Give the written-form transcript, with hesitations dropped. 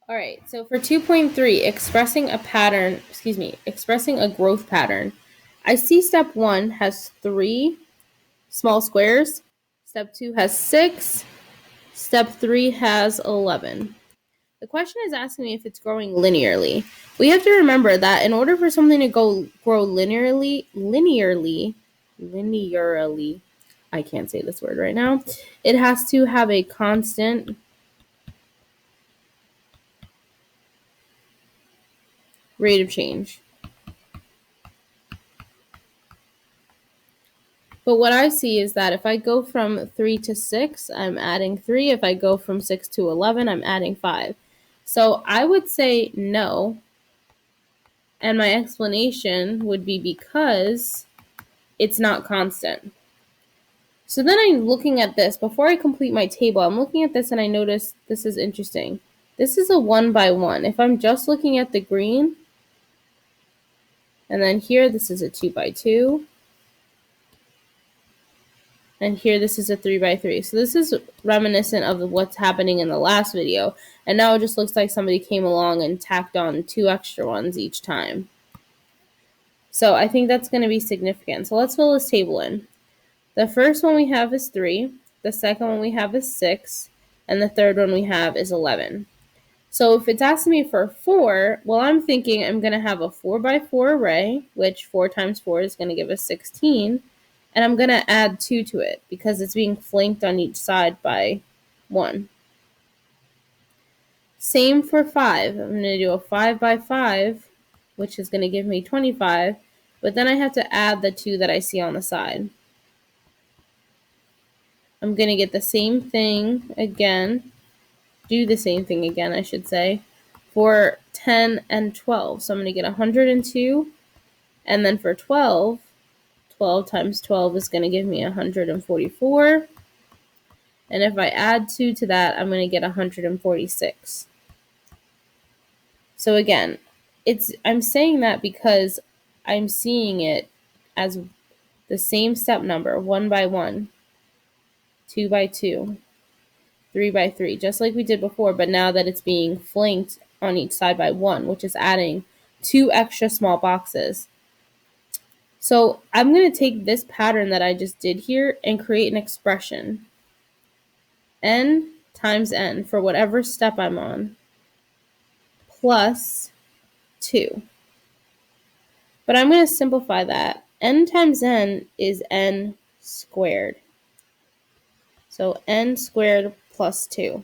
All right, so for 2.3, expressing a growth pattern. I see step 1 has 3 small squares, step 2 has 6, step 3 has 11. The question is asking me if it's growing linearly. We have to remember that in order for something to grow linearly, I can't say this word right now, it has to have a constant rate of change. But what I see is that if I go from 3 to 6, I'm adding 3. If I go from 6 to 11, I'm adding 5. So I would say no. And my explanation would be because it's not constant. So then I'm looking at this. Before I complete my table, I'm looking at this and I notice this is interesting. This is a 1 by 1. If I'm just looking at the green, and then here this is a 2 by 2. And here this is a 3 by 3. So this is reminiscent of what's happening in the last video. And now it just looks like somebody came along and tacked on 2 extra ones each time. So I think that's going to be significant. So let's fill this table in. The first one we have is 3. The second one we have is 6. And the third one we have is 11. So if it's asking me for 4, well, I'm thinking I'm going to have a 4 by 4 array, which 4 times 4 is going to give us 16. And I'm going to add 2 to it because it's being flanked on each side by 1. Same for 5. I'm going to do a 5 by 5, which is going to give me 25. But then I have to add the 2 that I see on the side. I'm going to get the same thing again. Do the same thing again, I should say, for 10 and 12. So I'm going to get 102. And then for 12, 12 times 12 is going to give me 144. And if I add 2 to that, I'm going to get 146. So again, I'm saying that because I'm seeing it as the same step number, 1 by 1, 2 by 2, 3 by 3, just like we did before, but now that it's being flanked on each side by 1, which is adding 2 extra small boxes. So I'm going to take this pattern that I just did here and create an expression. N times n for whatever step I'm on, plus 2. But I'm going to simplify that. N times n is n squared. So n squared plus 2.